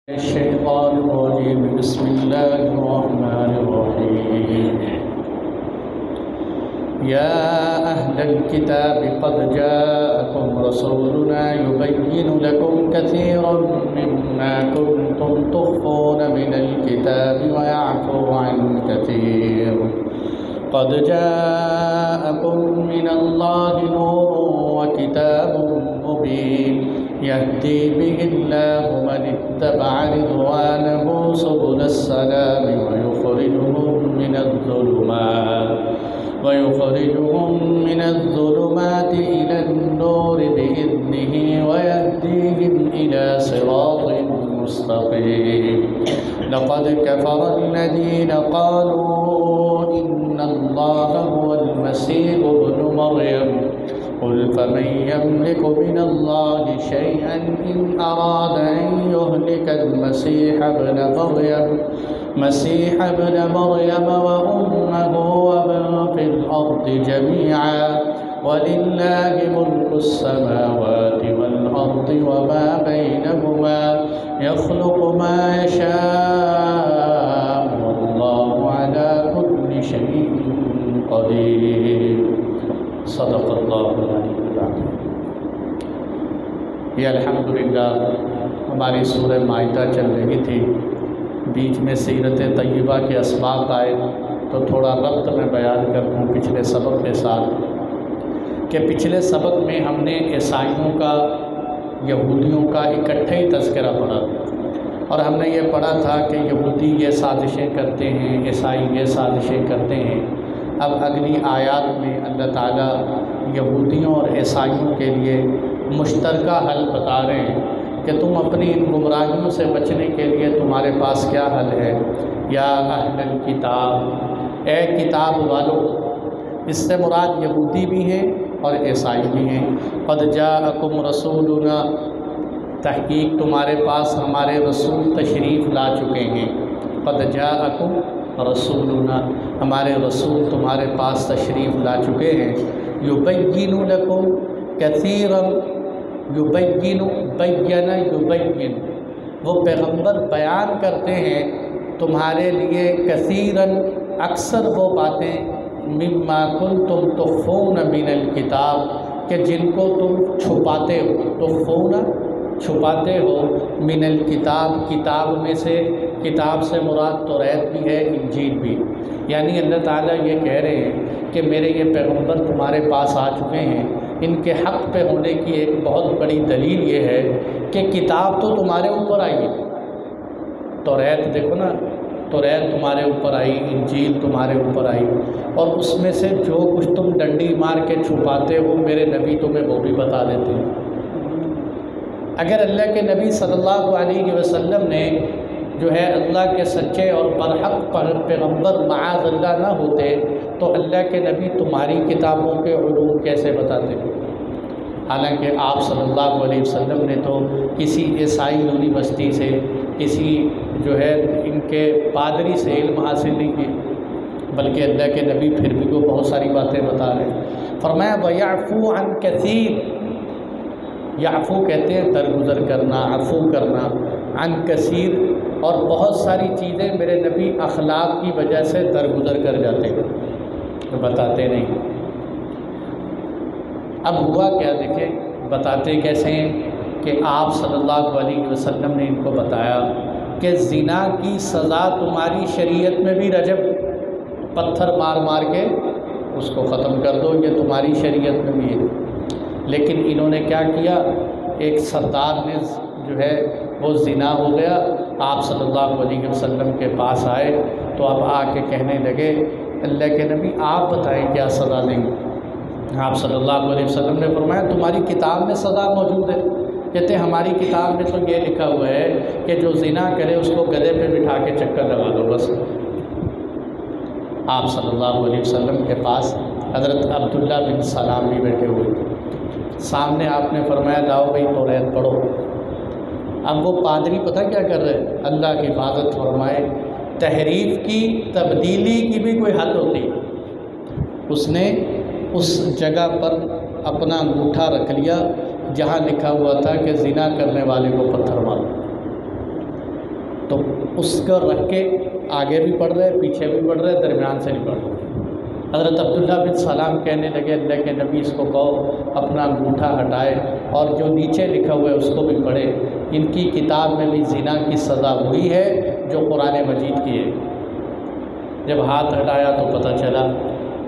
الشيطان الرجيم بسم الله الرحمن الرحيم يا أهل الكتاب قد جاءكم رسولنا يبين لكم كثيرا مما كنتم تخفون من الكتاب ويعفو عن كثير قد جاءكم من الله نور وكتاب مبين يهدي به الله من اتبع رضوانه سبل السلام ويخرجهم من الظلمات إلى النور بإذنه ويهديهم إلى صراط مستقيم لقد كفر الذين قالوا إن الله هو المسيح ابن مريم قل فمن يملك من الله شيئا إن أراد أن يهلك المسيح ابن مريم وأمه ومن في الأرض جميعا ولله ملك السماوات والأرض وما بينهما يخلق ما يشاء والله على كل شيء قدير صدق اللہ العلی العظیم۔ یہ الحمدللہ ہماری سورہ مائدہ چل رہی تھی، بیچ میں سیرت طیبہ کے اسباق آئے تو تھوڑا ربط میں بیان کر دوں پچھلے سبق کے ساتھ کہ پچھلے سبق میں ہم نے عیسائیوں کا یہودیوں کا اکٹھے ہی تذکرہ پڑھا اور ہم نے یہ پڑھا تھا کہ یہودی یہ سازشیں کرتے ہیں، عیسائی یہ سازشیں کرتے ہیں۔ اب اگلی آیات میں اللہ تعالیٰ یہودیوں اور عیسائیوں کے لیے مشترکہ حل بتا رہے ہیں کہ تم اپنی ان گمراہیوں سے بچنے کے لیے تمہارے پاس کیا حل ہے۔ یا اہل الکتاب، اے کتاب والو، اس سے مراد یہودی بھی ہیں اور عیسائی بھی ہیں۔ قد جاءکم رسولنا، تحقیق تمہارے پاس ہمارے رسول تشریف لا چکے ہیں۔ قد جاءکم رسولنا، ہمارے رسول تمہارے پاس تشریف لا چکے ہیں۔ یبین لکم کثیرا، یبین وہ پیغمبر بیان کرتے ہیں تمہارے لیے کثیراً اکثر وہ باتیں مما کنتم تخفون من الکتاب کہ جن کو تم چھپاتے ہو، تخفون چھپاتے ہو، من الکتاب کتاب میں سے، کتاب سے مراد توریت بھی ہے، انجیل بھی، یعنی اللہ تعالیٰ یہ کہہ رہے ہیں کہ میرے یہ پیغمبر تمہارے پاس آ چکے ہیں، ان کے حق پہ ہونے کی ایک بہت بڑی دلیل یہ ہے کہ کتاب تو تمہارے اوپر آئی ہے، توریت دیکھو نا، توریت تمہارے اوپر آئی، انجیل تمہارے اوپر آئی، اور اس میں سے جو کچھ تم ڈنڈی مار کے چھپاتے ہو میرے نبی تمہیں وہ بھی بتا دیتے ہیں۔ اگر اللہ کے نبی صلی اللہ علیہ وسلم نے جو ہے اللہ کے سچے اور برحق پیغمبر معاذ اللہ نہ ہوتے تو اللہ کے نبی تمہاری کتابوں کے علوم کیسے بتاتے؟ حالانکہ آپ صلی اللہ علیہ وسلم نے تو کسی عیسائی یونیورسٹی سے، کسی جو ہے ان کے پادری سے علم حاصل نہیں کیا، بلکہ اللہ کے نبی پھر بھی کو بہت ساری باتیں بتا رہے ہیں۔ فرمایا وَيَعْفُو عَنْ كَثِيرٍ، یعفو کہتے ہیں درگزر کرنا، عفو کرنا، عن کثیر، اور بہت ساری چیزیں میرے نبی اخلاق کی وجہ سے درگزر کر جاتے ہیں، بتاتے نہیں۔ اب ہوا کیا دیکھیں، بتاتے کیسے ہیں کہ آپ صلی اللہ علیہ وسلم نے ان کو بتایا کہ زنا کی سزا تمہاری شریعت میں بھی رجم، پتھر مار مار کے اس کو ختم کر دو، یہ تمہاری شریعت میں بھی ہے۔ لیکن انہوں نے کیا کیا، ایک سردار نے جو ہے وہ زنا ہو گیا، آپ صلی اللہ علیہ وسلم کے پاس آئے تو اب آ کے کہنے لگے اللہ کے نبی آپ بتائیں کیا سزا دیں گے؟ آپ صلی اللہ علیہ وسلم نے فرمایا تمہاری کتاب میں سزا موجود ہے۔ کہتے ہیں ہماری کتاب میں تو یہ لکھا ہوا ہے کہ جو زنا کرے اس کو گدھے پہ بٹھا کے چکر لگا دو بس۔ آپ صلی اللہ علیہ وسلم کے پاس حضرت عبداللہ بن سلام بھی بیٹھے ہوئے تھے، سامنے آپ نے فرمایا لاؤ بھائی توریت پڑھو۔ اب وہ پادری پتہ کیا کر رہے، اللہ کی حفاظت فرمائے، تحریف کی، تبدیلی کی بھی کوئی حد ہوتی، اس نے اس جگہ پر اپنا انگوٹھا رکھ لیا جہاں لکھا ہوا تھا کہ زنا کرنے والے کو پتھر مارو۔ تو اس کو رکھ کے آگے بھی پڑھ رہے، پیچھے بھی پڑھ رہے، درمیان سے نہیں پڑھ رہے۔ حضرت عبداللہ بن سلام کہنے لگے اللہ کے نبی اس کو کہو اپنا انگوٹھا ہٹائے اور جو نیچے لکھا ہوا ہے اس کو بھی پڑھے، ان کی کتاب میں بھی زنا کی سزا وہی ہے جو قرآن مجید کی ہے۔ جب ہاتھ ہٹایا تو پتہ چلا،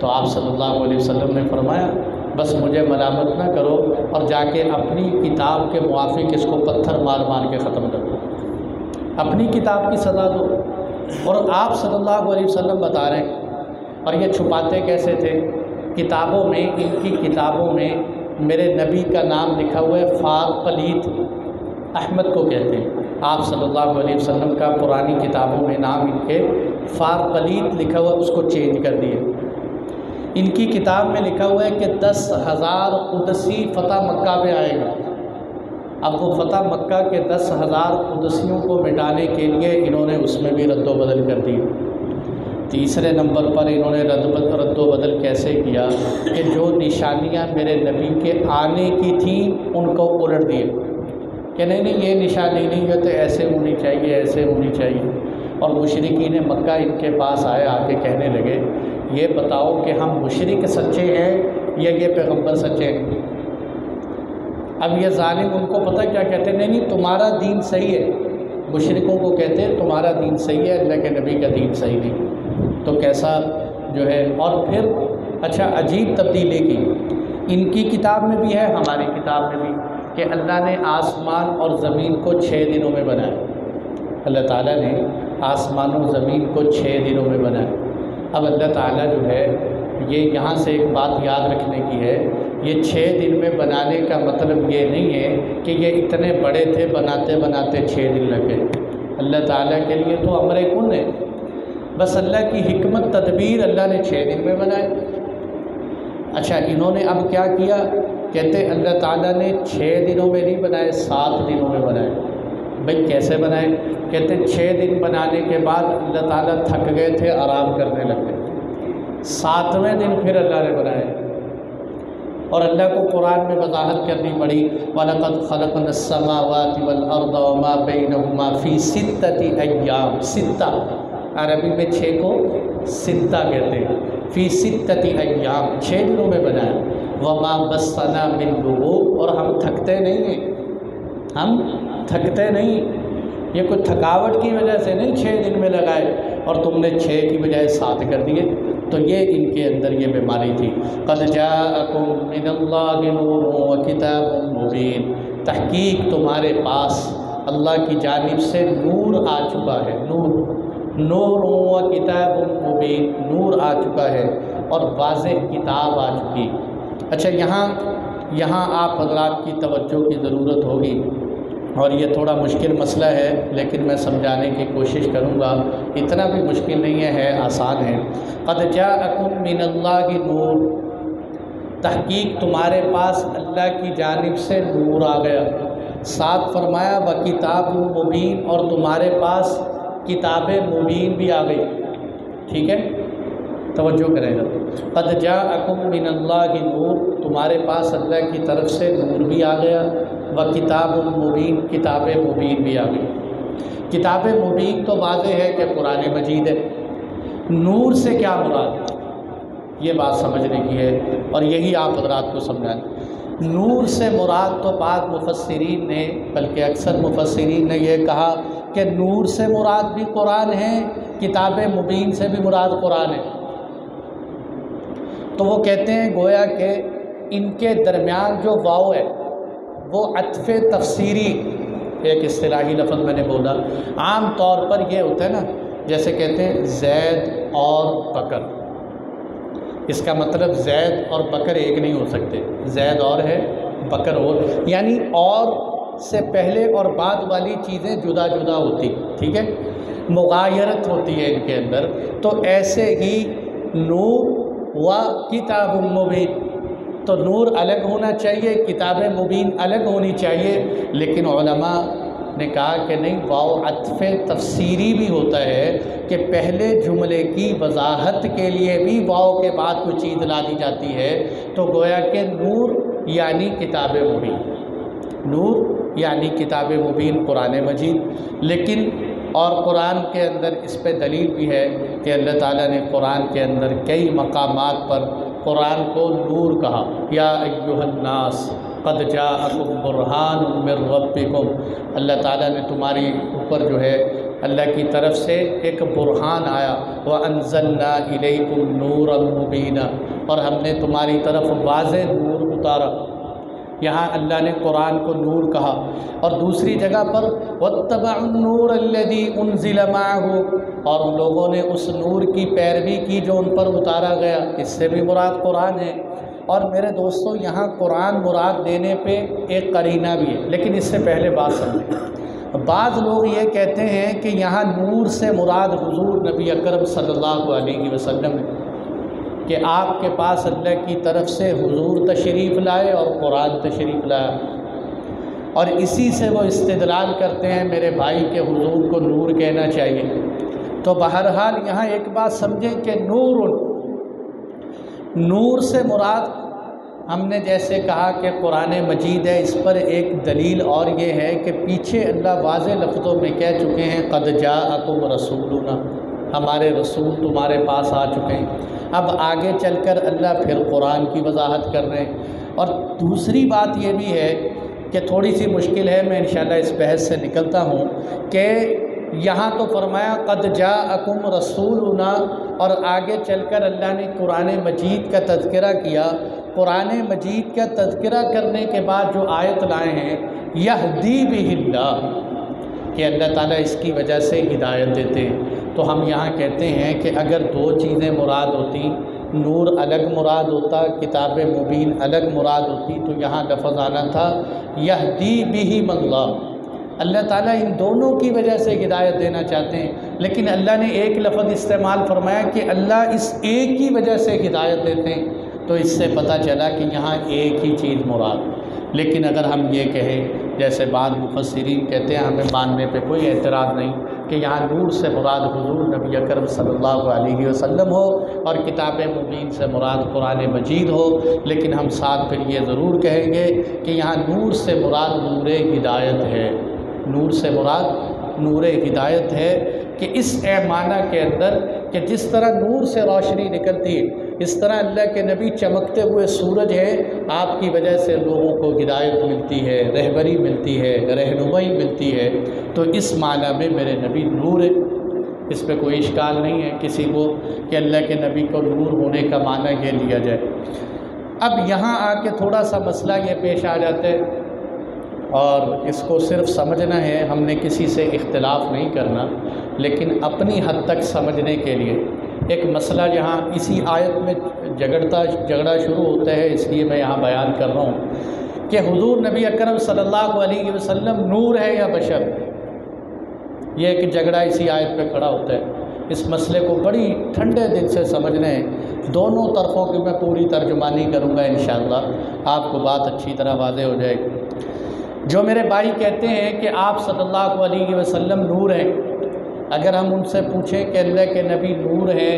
تو آپ صلی اللہ علیہ وسلم نے فرمایا بس مجھے ملامت نہ کرو اور جا کے اپنی کتاب کے موافق اس کو پتھر مار مار کے ختم کر دو، اپنی کتاب کی سزا دو۔ اور آپ صلی اللہ علیہ وسلم بتا رہے ہیں، اور یہ چھپاتے کیسے تھے؟ کتابوں میں، ان کی کتابوں میں میرے نبی کا نام لکھا ہوا ہے فار پلیت، احمد کو کہتے ہیں۔ آپ صلی اللہ علیہ وسلم کا پرانی کتابوں میں نام ان کے فار پلیت لکھا ہوا، اس کو چینج کر دیے۔ ان کی کتاب میں لکھا ہوا ہے کہ 10,000 قدسی فتح مکہ میں آئے گا۔ اب وہ فتح مکہ کے 10,000 قدسیوں کو مٹانے کے لیے انہوں نے اس میں بھی رد و بدل کر دی۔ تیسرے نمبر پر انہوں نے رد و بدل کیسے کیا کہ جو نشانیاں میرے نبی کے آنے کی تھیں ان کو الٹ دیے کہ نہیں یہ نشانی نہیں ہے تو ایسے ہونی چاہیے، ایسے ہونی چاہیے۔ اور مشرکین مکہ ان کے پاس آئے، آ کے کہنے لگے یہ بتاؤ کہ ہم مشرک سچے ہیں یا یہ پیغمبر سچے ہیں؟ اب یہ ظالم ان کو پتہ کیا کہتے ہیں، نہیں تمہارا دین صحیح ہے۔ مشرکوں کو کہتے ہیں تمہارا دین صحیح ہے، اللہ کے نبی کا دین صحیح نہیں۔ تو کیسا جو ہے، اور پھر اچھا عجیب تبدیلی کی ان کی کتاب میں بھی ہے، ہماری کتاب میں بھی، کہ اللہ نے آسمان اور زمین کو 6 دنوں میں بنایا۔ اللہ تعالیٰ نے آسمان و زمین کو 6 دنوں میں بنایا۔ اب اللہ تعالیٰ جو ہے یہ یہاں سے ایک بات یاد رکھنے کی ہے، یہ 6 دن میں بنانے کا مطلب یہ نہیں ہے کہ یہ اتنے بڑے تھے بناتے بناتے 6 دن لگ گئے۔ اللہ تعالیٰ کے لیے تو امر کن ہے، بس اللہ کی حکمت تدبیر اللہ نے 6 دن میں بنائے۔ اچھا انہوں نے اب کیا کیا؟ کہتے اللہ تعالیٰ نے 6 دنوں میں نہیں بنائے، 7 دنوں میں بنائے۔ بھئی کیسے بنائے؟ کہتے 6 دن بنانے کے بعد اللہ تعالیٰ تھک گئے تھے، آرام کرنے لگ گئے، 7ویں دن پھر اللہ نے بنائے۔ اور اللہ کو قرآن میں وضاحت کرنی پڑی، وَلَقَدْ خَلَقْنَا السَّمَاوَاتِ وَالْأَرْضَ وَمَا بَيْنَهُمَا فِي 6 أَيَّامٍ، 6 عربی میں 6 کو 6 کہتے ہیں، فی 6 ایام، 6 دنوں میں بنایا۔ وما مسنا من لغوب، اور ہم تھکتے نہیں ہیں، ہم تھکتے نہیں، یہ کوئی تھکاوٹ کی وجہ سے نہیں 6 دن میں لگائے اور تم نے 6 کی بجائے 7 کر دیے۔ تو یہ ان کے اندر یہ بیماری تھی۔ قد جاءکم من اللہ نور وکتاب مبین، تحقیق تمہارے پاس اللہ کی جانب سے نور آ چکا ہے، نور و کتاب مبین، نور آ چکا ہے اور واضح کتاب آ چکی۔ اچھا یہاں آپ حضرات کی توجہ کی ضرورت ہوگی، اور یہ تھوڑا مشکل مسئلہ ہے لیکن میں سمجھانے کی کوشش کروں گا، اتنا بھی مشکل نہیں ہے، آسان ہے۔ قد جاءکم من اللہ نور، تحقیق تمہارے پاس اللہ کی جانب سے نور آ گیا۔ ساتھ فرمایا و کتاب مبین، اور تمہارے پاس کتاب مبین بھی آ گئی۔ ٹھیک ہے، توجہ کریں گا۔ قد جاءکم من اللہ نور، تمہارے پاس اللہ کی طرف سے نور بھی آ گیا، و کتاب مبین، کتاب مبین بھی آ گئی۔ کتاب مبین تو واضح ہے کہ قرآن مجید ہے، نور سے کیا مراد، یہ بات سمجھنے کی ہے اور یہی آپ حضرات کو سمجھائیں۔ نور سے مراد تو بعض مفسرین نے، بلکہ اکثر مفسرین نے یہ کہا کہ نور سے مراد بھی قرآن ہے، کتاب مبین سے بھی مراد قرآن ہے۔ تو وہ کہتے ہیں گویا کہ ان کے درمیان جو واو ہے وہ عطف تفسیری، ایک اصطلاحی لفظ میں نے بولا، عام طور پر یہ ہوتا ہے نا، جیسے کہتے ہیں زید اور بکر، اس کا مطلب زید اور بکر ایک نہیں ہو سکتے، زید اور ہے بکر اور، یعنی اور سے پہلے اور بعد والی چیزیں جدا جدا ہوتی، ٹھیک ہے، مغایرت ہوتی ہے ان کے اندر۔ تو ایسے ہی نور و کتاب مبین، تو نور الگ ہونا چاہیے، کتاب مبین الگ ہونی چاہیے، لیکن علماء نے کہا کہ نہیں، واو عطف تفسیری بھی ہوتا ہے کہ پہلے جملے کی وضاحت کے لیے بھی واو کے بعد کوئی چیز لا دی جاتی ہے۔ تو گویا کہ نور یعنی کتاب مبین، نور یعنی کتاب مبین قرآن مجید، لیکن اور قرآن کے اندر اس پہ دلیل بھی ہے کہ اللہ تعالیٰ نے قرآن کے اندر کئی مقامات پر قرآن کو نور کہا، یا ایھا الناس قد جاءکم برہان من ربکم، اللہ تعالیٰ نے تمہاری اوپر جو ہے اللہ کی طرف سے ایک برہان آیا، وَأَنزَلْنَا إِلَيْكُمْ نُورًا مُبِينًا، اور ہم نے تمہاری طرف واضح نور اتارا۔ یہاں اللہ نے قرآن کو نور کہا، اور دوسری جگہ پر وَاتَّبَعُوا النُّورَ الَّذِي أُنزِلَ مَعَهُ، اور ان لوگوں نے اس نور کی پیروی کی جو ان پر اتارا گیا، اس سے بھی مراد قرآن ہے۔ اور میرے دوستو، یہاں قرآن مراد دینے پہ ایک قرینہ بھی ہے، لیکن اس سے پہلے بات سمجھیں۔ بعض لوگ یہ کہتے ہیں کہ یہاں نور سے مراد حضور نبی اکرم صلی اللہ علیہ وسلم ہے، کہ آپ کے پاس اللہ کی طرف سے حضور تشریف لائے اور قرآن تشریف لایا، اور اسی سے وہ استدلال کرتے ہیں میرے بھائی کہ حضور کو نور کہنا چاہیے۔ تو بہرحال یہاں ایک بات سمجھیں کہ نور سے مراد ہم نے جیسے کہا کہ قرآن مجید ہے، اس پر ایک دلیل اور یہ ہے کہ پیچھے اللہ واضح لفظوں میں کہہ چکے ہیں قد جاءکم رسولنا، ہمارے رسول تمہارے پاس آ چکے ہیں۔ اب آگے چل کر اللہ پھر قرآن کی وضاحت کر رہے ہیں۔ اور دوسری بات یہ بھی ہے کہ تھوڑی سی مشکل ہے، میں انشاءاللہ اس بحث سے نکلتا ہوں، کہ یہاں تو فرمایا قد جاءکم رسولنا، اور آگے چل کر اللہ نے قرآن مجید کا تذکرہ کیا۔ قرآن مجید کا تذکرہ کرنے کے بعد جو آیت لائے ہیں یہدی بہ اللہ، کہ اللہ تعالیٰ اس کی وجہ سے ہدایت دیتے ہیں۔ تو ہم یہاں کہتے ہیں کہ اگر دو چیزیں مراد ہوتی، نور الگ مراد ہوتا، کتاب مبین الگ مراد ہوتی، تو یہاں لفظ آنا تھا یہدی بہم اللہ، اللہ تعالیٰ ان دونوں کی وجہ سے ہدایت دینا چاہتے ہیں، لیکن اللہ نے ایک لفظ استعمال فرمایا کہ اللہ اس ایک کی وجہ سے ہدایت دیتے ہیں، تو اس سے پتہ چلا کہ یہاں ایک ہی چیز مراد۔ لیکن اگر ہم یہ کہیں جیسے بعض مفسرین کہتے ہیں، ہمیں ماننے پہ کوئی اعتراض نہیں کہ یہاں نور سے مراد حضور نبی اکرم صلی اللہ علیہ وسلم ہو، اور کتاب مبین سے مراد قرآن مجید ہو، لیکن ہم ساتھ پھر یہ ضرور کہیں گے کہ یہاں نور سے مراد نور ہدایت ہے، نور سے مراد نور ہدایت ہے، کہ اس معنی کے اندر کہ جس طرح نور سے روشنی نکلتی ہے، اس طرح اللہ کے نبی چمکتے ہوئے سورج ہے، آپ کی وجہ سے لوگوں کو ہدایت ملتی ہے، رہبری ملتی ہے، رہنمائی ملتی ہے، تو اس معنی میں میرے نبی نور ہے۔ اس پہ کوئی اشکال نہیں ہے کسی کو کہ اللہ کے نبی کو نور ہونے کا معنی یہ لیا جائے۔ اب یہاں آ کے تھوڑا سا مسئلہ یہ پیش آ جاتا ہے، اور اس کو صرف سمجھنا ہے، ہم نے کسی سے اختلاف نہیں کرنا، لیکن اپنی حد تک سمجھنے کے لیے ایک مسئلہ یہاں اسی آیت میں جھگڑا شروع ہوتا ہے، اس لیے میں یہاں بیان کر رہا ہوں کہ حضور نبی اکرم صلی اللہ علیہ وسلم نور ہے یا بشر، یہ ایک جھگڑا اسی آیت پہ کھڑا ہوتا ہے۔ اس مسئلے کو بڑی ٹھنڈے دل سے سمجھنا ہے، دونوں طرفوں کی میں پوری ترجمانی کروں گا انشاءاللہ، آپ کو بات اچھی طرح واضح ہو جائے گی۔ جو میرے بھائی کہتے ہیں کہ آپ صلی اللہ علیہ وسلم نور ہیں، اگر ہم ان سے پوچھیں کہ اللہ کے نبی نور ہیں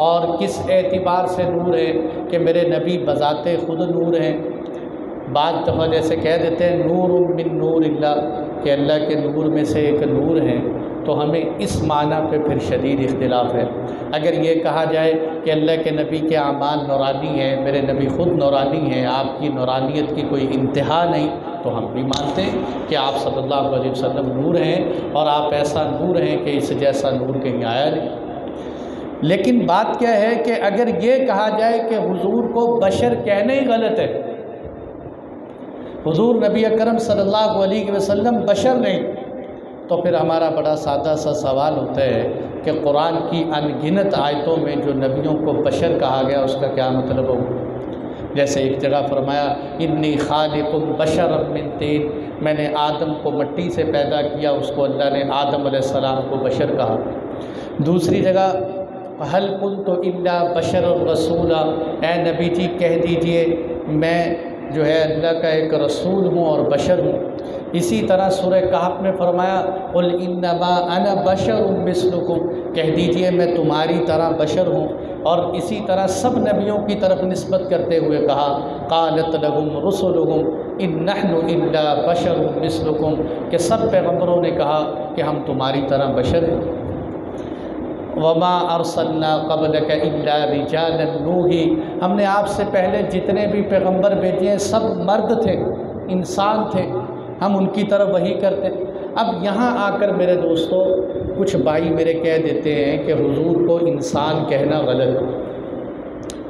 اور کس اعتبار سے نور ہے، کہ میرے نبی بذات خود نور ہیں، بعض دفعہ جیسے کہہ دیتے ہیں نور من نور اللہ، کہ اللہ کے نور میں سے ایک نور ہیں، تو ہمیں اس معنی پہ پھر شدید اختلاف ہے۔ اگر یہ کہا جائے کہ اللہ کے نبی کے اعمال نورانی ہیں، میرے نبی خود نورانی ہیں، آپ کی نورانیت کی کوئی انتہا نہیں، تو ہم بھی مانتے ہیں کہ آپ صلی اللہ علیہ وسلم نور ہیں، اور آپ ایسا نور ہیں کہ اس جیسا نور کہیں آیا نہیں۔ لیکن بات کیا ہے کہ اگر یہ کہا جائے کہ حضور کو بشر کہنا ہی غلط ہے، حضور نبی اکرم صلی اللہ علیہ وسلم بشر نہیں، تو پھر ہمارا بڑا سادہ سا سوال ہوتا ہے کہ قرآن کی ان گنت آیتوں میں جو نبیوں کو بشر کہا گیا اس کا کیا مطلب ہو؟ جیسے ایک جگہ فرمایا انی خالق بشر من طین، میں نے آدم کو مٹی سے پیدا کیا، اس کو اللہ نے آدم علیہ السلام کو بشر کہا۔ دوسری جگہ حل کنت الا بشر رسولا، اے نبی جی کہہ دیجئے میں جو ہے اللہ کا ایک رسول ہوں اور بشر ہوں۔ اسی طرح سورہ کہف میں فرمایا قل انما انا بشر مثلکم، کہہ دیجئے میں تمہاری طرح بشر ہوں، اور اسی طرح سب نبیوں کی طرف نسبت کرتے ہوئے کہا قالت لهم رسلهم ان نحن الا بشر مثلکم، کہ سب پیغمبروں نے کہا کہ ہم تمہاری طرح بشر ہیں۔ وما ارسلنا قبلک الا رجالا نوحی، ہم نے آپ سے پہلے جتنے بھی پیغمبر بھیجے ہیں سب مرد تھے، انسان تھے، ہم ان کی طرف وحی کرتے۔ اب یہاں آ کر میرے دوستو کچھ بھائی میرے کہہ دیتے ہیں کہ حضور کو انسان کہنا غلط،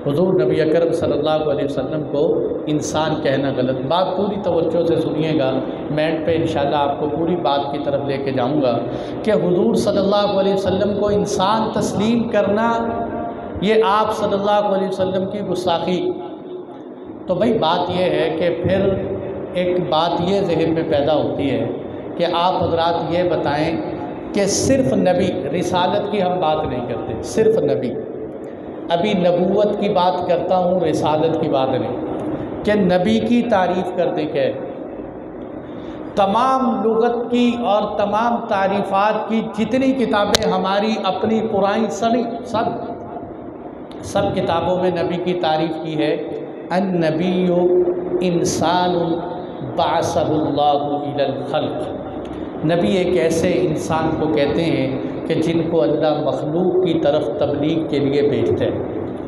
حضور نبی اکرم صلی اللہ علیہ وسلم کو انسان کہنا غلط۔ بات پوری توجہ سے سنیے گا، میں پہ انشاءاللہ آپ کو پوری بات کی طرف لے کے جاؤں گا کہ حضور صلی اللہ علیہ وسلم کو انسان تسلیم کرنا یہ آپ صلی اللہ علیہ وسلم کی گستاخی۔ تو بھئی بات یہ ہے کہ پھر ایک بات یہ ذہن میں پیدا ہوتی ہے کہ آپ حضرات یہ بتائیں کہ صرف نبی، رسالت کی ہم بات نہیں کرتے، صرف نبی، ابھی نبوت کی بات کرتا ہوں، رسالت کی بات نہیں، کہ نبی کی تعریف کرتے کہ تمام لغت کی اور تمام تعریفات کی جتنی کتابیں ہماری اپنی پرانی سب کتابوں میں نبی کی تعریف کی ہے۔ النبی انسان بعثہ اللہ الی الخلق، نبی ایک ایسے انسان کو کہتے ہیں کہ جن کو اللہ مخلوق کی طرف تبلیغ کے لیے بھیجتے ہیں،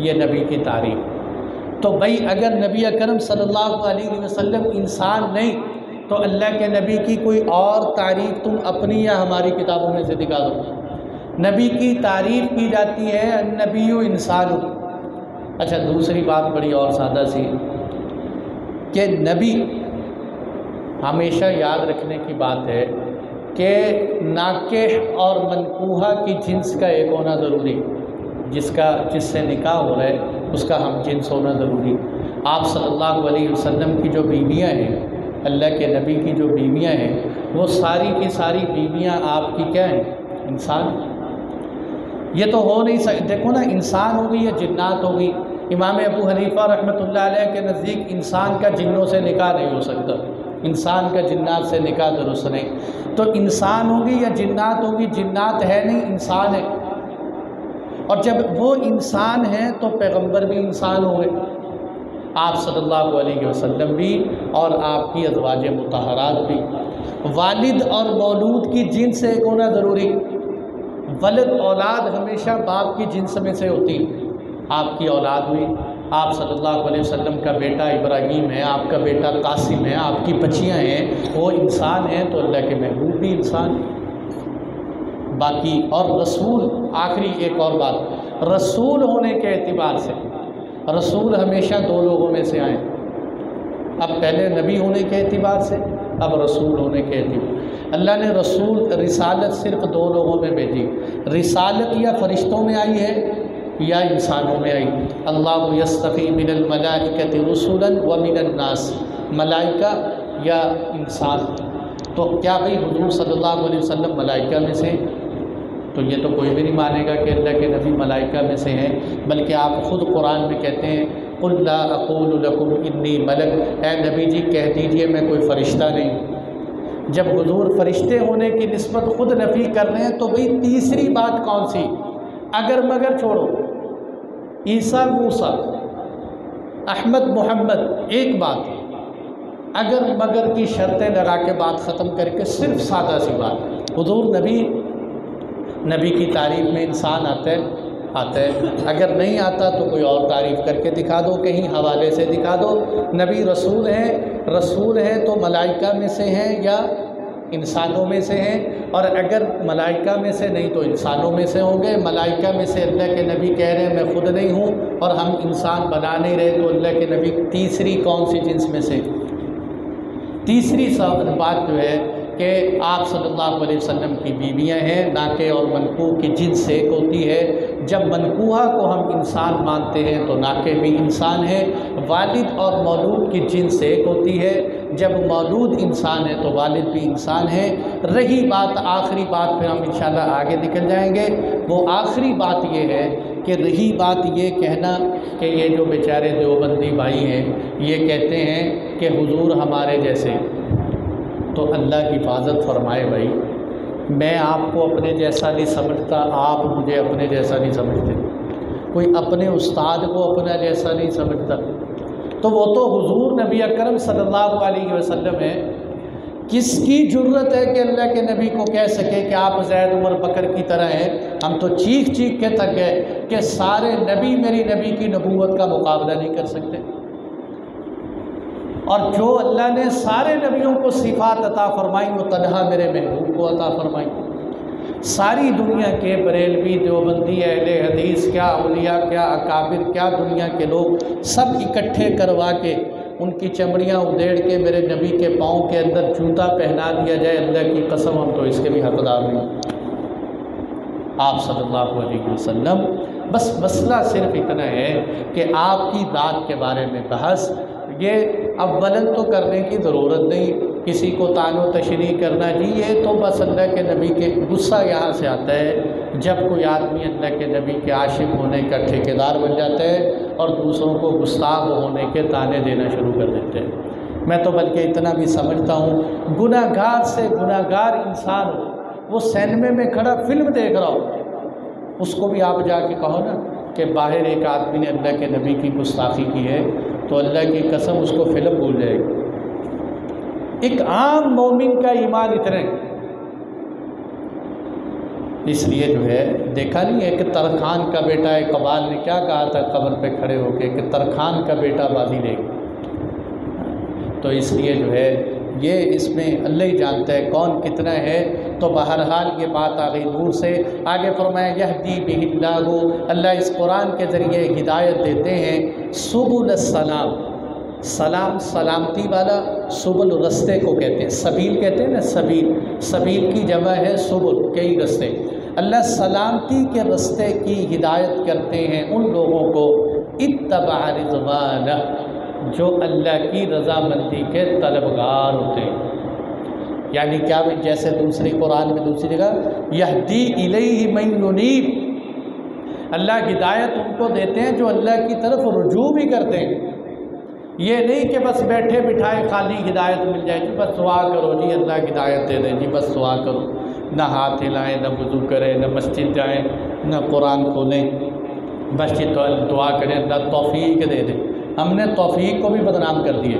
یہ نبی کی تعریف۔ تو بھئی اگر نبی اکرم صلی اللہ علیہ وسلم انسان نہیں تو اللہ کے نبی کی کوئی اور تعریف تم اپنی یا ہماری کتابوں میں سے دکھا دو۔ نبی کی تعریف کی جاتی ہے النبی انسان۔ اچھا دوسری بات بڑی اور سادہ سی کہ نبی، ہمیشہ یاد رکھنے کی بات ہے کہ ناکح اور منکوحہ کی جنس کا ایک ہونا ضروری، جس سے نکاح ہو رہا ہے اس کا ہم جنس ہونا ضروری۔ آپ صلی اللہ علیہ وسلم کی جو بیویاں ہیں، اللہ کے نبی کی جو بیویاں ہیں، وہ ساری کی ساری بیویاں آپ کی کیا ہیں؟ انسان۔ یہ تو ہو نہیں سکتا، دیکھو نا، انسان ہوگی یا جنات ہوگی۔ امام ابو حنیفہ رحمۃ اللہ علیہ کے نزدیک انسان کا جنوں سے نکاح نہیں ہو سکتا، انسان کا جنات سے نکاح درست نہیں۔ تو انسان ہوگی یا جنات ہوگی؟ جنات ہے نہیں، انسان ہے۔ اور جب وہ انسان ہیں تو پیغمبر بھی انسان ہوئے، آپ صلی اللہ علیہ وسلم بھی اور آپ کی ازواج مطہرات بھی۔ والد اور مولود کی جنس سے ایک ہونا ضروری، ولد اولاد ہمیشہ باپ کی جنس میں سے ہوتی، آپ کی اولاد ہوئی، آپ صلی اللہ علیہ وسلم کا بیٹا ابراہیم ہے، آپ کا بیٹا قاسم ہے، آپ کی بچیاں ہیں، وہ انسان ہیں، تو اللہ کے محبوب بھی انسان۔ باقی اور رسول، آخری ایک اور بات، رسول ہونے کے اعتبار سے رسول ہمیشہ دو لوگوں میں سے آئیں، اب پہلے نبی ہونے کے اعتبار سے، اب رسول ہونے کے اعتبار۔ اللہ نے رسالت صرف دو لوگوں میں بھیجی، رسالت یا فرشتوں میں آئی ہے یا انسانوں میں آئی۔ اللہ یصطفی من الملائکۃ رسلا ومن الناس، ملائکہ یا انسان۔ تو کیا بھئی حضور صلی اللہ علیہ وسلم ملائکہ میں سے؟ تو یہ تو کوئی بھی نہیں مانے گا کہ اللہ کے نبی ملائکہ میں سے ہیں، بلکہ آپ خود قرآن میں کہتے ہیں قل لا اقول لکم انی ملک، اے نبی جی کہہ دیجئے میں کوئی فرشتہ نہیں۔ جب حضور فرشتے ہونے کی نسبت خود نفی کر رہے ہیں تو بھئی تیسری بات کون سی؟ اگر مگر چھوڑو، عیسیٰ موسیٰ احمد محمد، ایک بات، اگر مگر کی شرطیں لگا کے بات ختم کر کے صرف سادہ سی بات، حضور نبی کی تعریف میں انسان آتا ہے، اگر نہیں آتا تو کوئی اور تعریف کر کے دکھا دو، کہیں حوالے سے دکھا دو۔ نبی رسول ہیں تو ملائکہ میں سے ہیں یا انسانوں میں سے ہیں، اور اگر ملائکہ میں سے نہیں تو انسانوں میں سے ہوں گے۔ ملائکہ میں سے اللہ کے نبی کہہ رہے ہیں میں خود نہیں ہوں، اور ہم انسان بنا نہیں رہے، تو اللہ کے نبی تیسری کون سی جنس میں سے؟ تیسری بات جو ہے کہ آپ صلی اللہ علیہ وسلم کی بیویاں ہیں، ناکح اور منکوح کی جنس سے ایک ہوتی ہے۔ جب منکوحہ کو ہم انسان مانتے ہیں تو ناکح بھی انسان ہے۔ والد اور مولود کی جنس سے ایک ہوتی ہے، جب مولود انسان ہے تو والد بھی انسان ہے۔ رہی بات، آخری بات، پھر ہم انشاءاللہ آگے نکل جائیں گے، وہ آخری بات یہ ہے کہ رہی بات یہ کہنا کہ یہ جو بیچارے دیوبندی بھائی ہیں یہ کہتے ہیں کہ حضور ہمارے جیسے، تو اللہ کی حفاظت فرمائے بھائی، میں آپ کو اپنے جیسا نہیں سمجھتا، آپ مجھے اپنے جیسا نہیں سمجھتے، کوئی اپنے استاد کو اپنا جیسا نہیں سمجھتا، تو وہ تو حضور نبی اکرم صلی اللہ علیہ وسلم ہے۔ کس کی جرت ہے کہ اللہ کے نبی کو کہہ سکے کہ آپ زید عمر بکر کی طرح ہیں؟ ہم تو چیخ چیخ کے تک گئے کہ سارے نبی میری نبی کی نبوت کا مقابلہ نہیں کر سکتے، اور جو اللہ نے سارے نبیوں کو صفات عطا فرمائی وہ تنہا میرے محبوب کو عطا فرمائی۔ ساری دنیا کے بریلوی، دیوبندی، اہل حدیث، کیا اولیاء، کیا اکابر، کیا دنیا کے لوگ سب اکٹھے کروا کے ان کی چمڑیاں ادھیڑ کے میرے نبی کے پاؤں کے اندر جوتا پہنا دیا جائے، اللہ کی قسم ہم تو اس کے بھی حقدار نہیں۔ آپ صلی اللہ علیہ وسلم، بس مسئلہ صرف اتنا ہے کہ آپ کی ذات کے بارے میں بحث یہ اولاً تو کرنے کی ضرورت نہیں، کسی کو طعن و تشریح کرنا جی یہ تو بس اللہ کے نبی کے غصہ یہاں سے آتا ہے جب کوئی آدمی اللہ کے نبی کے عاشق ہونے کا ٹھیکیدار بن جاتا ہے اور دوسروں کو گستاخ ہونے کے طعنے دینا شروع کر دیتے ہیں۔ میں تو بلکہ اتنا بھی سمجھتا ہوں گناہ گار سے گناہ گار انسان ہو، وہ سینمے میں کھڑا فلم دیکھ رہا ہو، اس کو بھی آپ جا کے کہو نا کہ باہر ایک آدمی نے اللہ کے نبی کی گستاخی کی ہے، تو اللہ کی قسم اس کو فلم بھول جائے گی۔ ایک عام مومن کا ایمان اتنا ہے، اس لیے جو ہے دیکھا نہیں ہے کہ ترخان کا بیٹا اقبال نے کیا کہا تھا قبر پہ کھڑے ہو کے کہ ترخان کا بیٹا بازی لے گا، تو اس لیے جو ہے یہ اس میں اللہ ہی جانتا ہے کون کتنا ہے۔ تو بہرحال یہ بات آ گئی نور سے، آگے فرمایا یہدی بہ اللہ، اللہ اس قرآن کے ذریعے ہدایت دیتے ہیں سبل السلام، سلام سلامتی والا، سبل رستے کو کہتے ہیں، سبیل کہتے ہیں نا، سبیل، سبیل کی جمع ہے سبل، کئی رستے۔ اللہ سلامتی کے رستے کی ہدایت کرتے ہیں ان لوگوں کو اتبع رضوانہ، جو اللہ کی رضامندی کے طلبگار ہوتے ہیں۔ یعنی کیا بھی جیسے دوسری قرآن میں دوسری جگہ یہدی الیہ من ینیب، اللہ ہدایت ان کو دیتے ہیں جو اللہ کی طرف رجوع بھی کرتے ہیں۔ یہ نہیں کہ بس بیٹھے بٹھائے خالی ہدایت مل جائے جی بس دعا کرو جی اللہ ہدایت دے دیں جی بس دعا کرو، نہ ہاتھ ہلائیں، نہ وضو کریں، نہ مسجد جائیں، نہ قرآن کھولیں، بس یہ دعا کریں اللہ توفیق دے دیں۔ ہم نے توفیق کو بھی بدنام کر دیے۔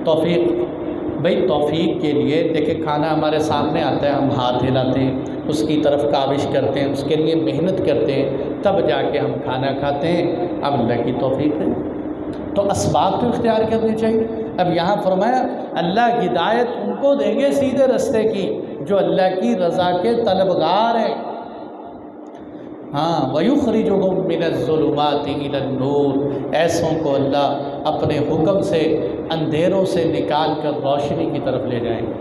توفیق بھئی توفیق کے لیے دیکھیں کھانا ہمارے سامنے آتا ہے، ہم ہاتھ ہلاتے ہیں، اس کی طرف کاوش کرتے ہیں، اس کے لیے محنت کرتے ہیں، تب جا کے ہم کھانا کھاتے ہیں۔ اب اللہ کی توفیق ہے تو اسباب تو اختیار کرنے چاہیے۔ اب یہاں فرمایا اللہ ہدایت ان کو دیں گے سیدھے رستے کی جو اللہ کی رضا کے طلبگار ہیں۔ ہاں وَيُخْرِجُهُم مِّنَ الظُّلُمَاتِ إِلَى النُّورِ، ایسوں کو اللہ اپنے حکم سے اندھیروں سے نکال کر روشنی کی طرف لے جائیں گے۔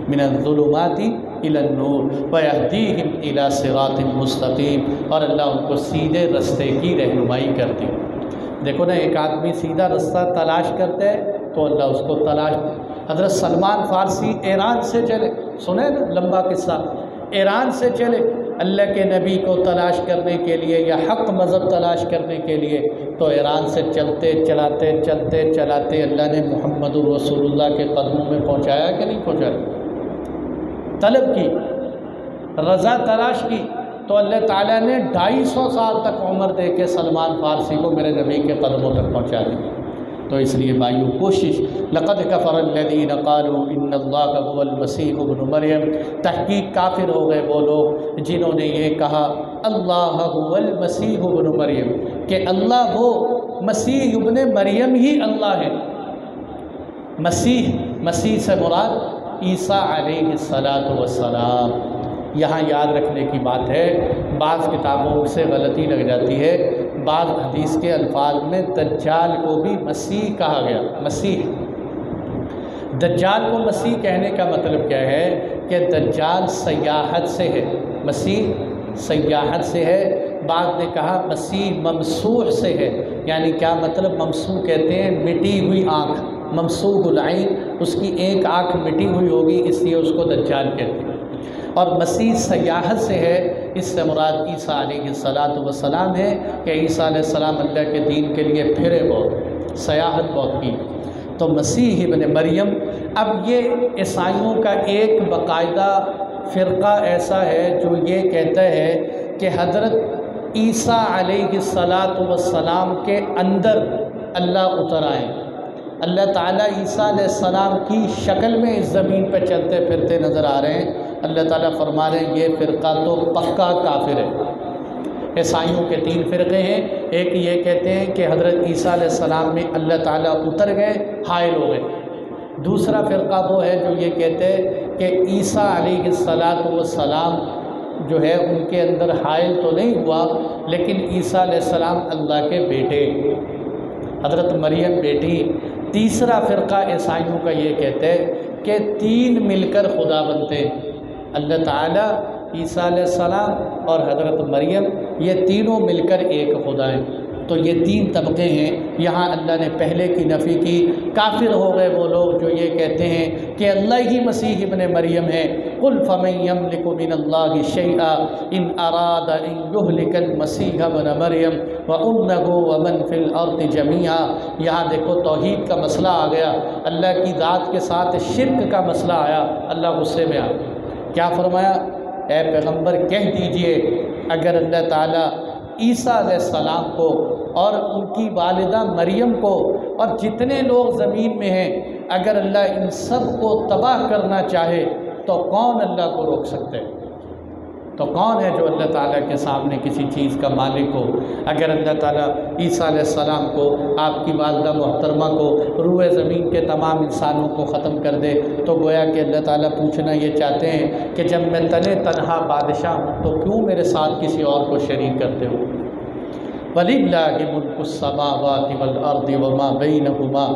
مِّنَ الظُّلُمَاتِ إِلَى النُّورِ وَيَهْدِيهِمْ إِلَى صِرَاطٍ مُّسْتَقِيمٍ، اور اللہ ان کو سیدھے رستے کی رہنمائی کرتی ہے۔ دیکھو نا ایک آدمی سیدھا رستہ تلاش کرتا ہے تو اللہ اس کو تلاش دے۔ حضرت سلمان فارسی ایران سے چلے، سنیں نا لمبا قصہ، ایران سے چلے اللہ کے نبی کو تلاش کرنے کے لیے یا حق مذہب تلاش کرنے کے لیے، تو ایران سے چلتے چلاتے اللہ نے محمد الرسول اللہ کے قدموں میں پہنچایا کہ نہیں پہنچایا؟ طلب کی، رضا تلاش کی، تو اللہ تعالیٰ نے 250 سال تک عمر دے کے سلمان فارسی کو میرے نبی کے قدموں تک پہنچا دیا۔ تو اس لیے بھائیو کوشش، لقد کفر الذین قالوا ان اللہ هو المسیح ابن مریم، تحقیق کافر ہو گئے وہ لوگ جنہوں نے یہ کہا اللہ هو المسیح ابن مریم، کہ اللہ وہ مسیح ابن مریم ہی اللہ ہے۔ مسیح سے مراد عیسیٰ علیہ السلام۔ یہاں یاد رکھنے کی بات ہے، بعض کتابوں سے غلطی لگ جاتی ہے، بعض حدیث کے الفاظ میں دجال کو بھی مسیح کہا گیا۔ مسیح، دجال کو مسیح کہنے کا مطلب کیا ہے کہ دجال سیاحت سے ہے، مسیح سیاحت سے ہے۔ بعض نے کہا مسیح ممسوح سے ہے، یعنی کیا مطلب؟ ممسوح کہتے ہیں مٹی ہوئی آنکھ، ممسوح العین، اس کی ایک آنکھ مٹی ہوئی ہوگی اس لیے اس کو دجال کہتے ہیں۔ اور مسیح سیاحت سے ہے، اس سے مراد عیسیٰ علیہ السلام ہے کہ عیسیٰ علیہ السلام اللہ کے دین کے لیے پھرے بہت، سیاحت بہت کی۔ تو مسیح ابن مریم اب یہ عیسائیوں کا ایک باقاعدہ فرقہ ایسا ہے جو یہ کہتا ہے کہ حضرت عیسیٰ علیہ السلام کے اندر اللہ اتر آئے، اللہ تعالیٰ عیسیٰ علیہ السلام کی شکل میں اس زمین پہ چلتے پھرتے نظر آ رہے ہیں۔ اللہ تعالیٰ فرما رہے ہیں یہ فرقہ تو پکا کافر ہے۔ عیسائیوں کے 3 فرقے ہیں، ایک یہ کہتے ہیں کہ حضرت عیسیٰ علیہ السلام میں اللہ تعالیٰ اتر گئے، حائل ہو گئے۔ دوسرا فرقہ وہ ہے جو یہ کہتے ہیں کہ عیسیٰ علیہ السلام جو ہے ان کے اندر حائل تو نہیں ہوا، لیکن عیسیٰ علیہ السلام اللہ کے بیٹے، حضرت مریم بیٹی۔ تیسرا فرقہ عیسائیوں کا یہ کہتے ہیں کہ 3 مل کر خدا بنتے ہیں، اللہ تعالیٰ، عیسیٰ علیہ السلام اور حضرت مریم، یہ تینوں مل کر ایک خدا ہیں۔ تو یہ 3 طبقے ہیں۔ یہاں اللہ نے پہلے کی نفی کی، کافر ہو گئے وہ لوگ جو یہ کہتے ہیں کہ اللہ ہی مسیح ابن مریم ہے۔ قُلْ فَمَن يَمْلِكُ مِنَ اللَّهِ شَيْئًا إِنْ أَرَادَ أَن يُهْلِكَ الْمَسِيحَ ابْنَ مَرْيَمَ وَأُمَّهُ وَمَن فِي الْأَرْضِ جَمِيعًا۔ یہاں دیکھو توحید کا مسئلہ آ گیا، اللہ کی ذات کے ساتھ شرک کا مسئلہ آیا، اللہ غصے میں آ کیا فرمایا؟ اے پیغمبر کہہ دیجئے اگر اللہ تعالیٰ عیسیٰ علیہ السلام کو اور ان کی والدہ مریم کو اور جتنے لوگ زمین میں ہیں، اگر اللہ ان سب کو تباہ کرنا چاہے تو کون اللہ کو روک سکتے ہیں؟ تو کون ہے جو اللہ تعالیٰ کے سامنے کسی چیز کا مالک ہو؟ اگر اللہ تعالیٰ عیسیٰ علیہ السلام کو، آپ کی والدہ محترمہ کو، روئے زمین کے تمام انسانوں کو ختم کر دے تو گویا کہ اللہ تعالیٰ پوچھنا یہ چاہتے ہیں کہ جب میں تنہا بادشاہ ہوں تو کیوں میرے ساتھ کسی اور کو شریک کرتے ہو؟ وَلِلَّهِ مُلْكُ السَّمَاوَاتِ وَالْأَرْضِ وَمَا بَيْنَهُمَا،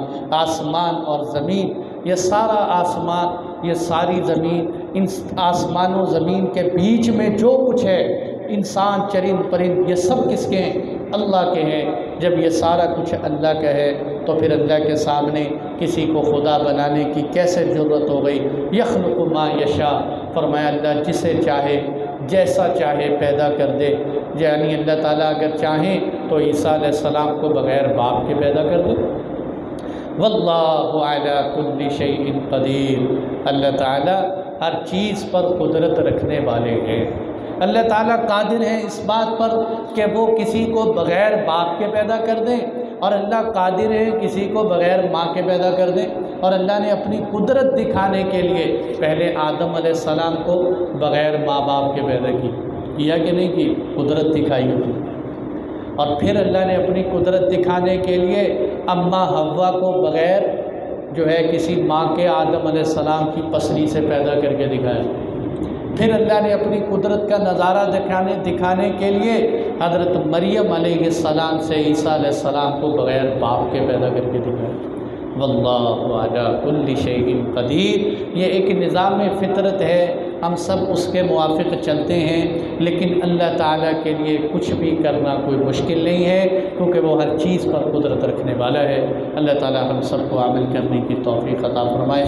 آسمان اور زمین، یہ سارا آسمان، یہ ساری زمین، ان آسمان و زمین کے بیچ میں جو کچھ ہے، انسان، چرند پرند، یہ سب کس کے ہیں؟ اللہ کے ہیں۔ جب یہ سارا کچھ اللہ کا ہے تو پھر اللہ کے سامنے کسی کو خدا بنانے کی کیسے ضرورت ہو گئی؟ یخلق ما یشاء، فرمایا اللہ جسے چاہے جیسا چاہے پیدا کر دے۔ یعنی اللہ تعالیٰ اگر چاہیں تو عیسیٰ علیہ السلام کو بغیر باپ کے پیدا کر دے۔ واللہ علی کل شیء قدیر، اللہ تعالیٰ ہر چیز پر قدرت رکھنے والے ہیں۔ اللہ تعالیٰ قادر ہیں اس بات پر کہ وہ کسی کو بغیر باپ کے پیدا کر دیں، اور اللہ قادر ہے کسی کو بغیر ماں کے پیدا کر دیں۔ اور اللہ نے اپنی قدرت دکھانے کے لیے پہلے آدم علیہ السلام کو بغیر ماں باپ کے پیدا کیا کہ نہیں کی؟ قدرت دکھائی ہوئی۔ اور پھر اللہ نے اپنی قدرت دکھانے کے لیے اماں حوا کو بغیر جو ہے کسی ماں کے آدم علیہ السلام کی پسلی سے پیدا کر کے دکھایا۔ پھر اللہ نے اپنی قدرت کا نظارہ دکھانے کے لیے حضرت مریم علیہ السلام سے عیسیٰ علیہ السلام کو بغیر باپ کے پیدا کر کے دکھایا۔ واللہ علی کل شیء قدیر، یہ ایک نظام فطرت ہے، ہم سب اس کے موافق چلتے ہیں، لیکن اللہ تعالیٰ کے لیے کچھ بھی کرنا کوئی مشکل نہیں ہے، کیونکہ وہ ہر چیز پر قدرت رکھنے والا ہے۔ اللہ تعالیٰ ہم سب کو عمل کرنے کی توفیق عطا فرمائے۔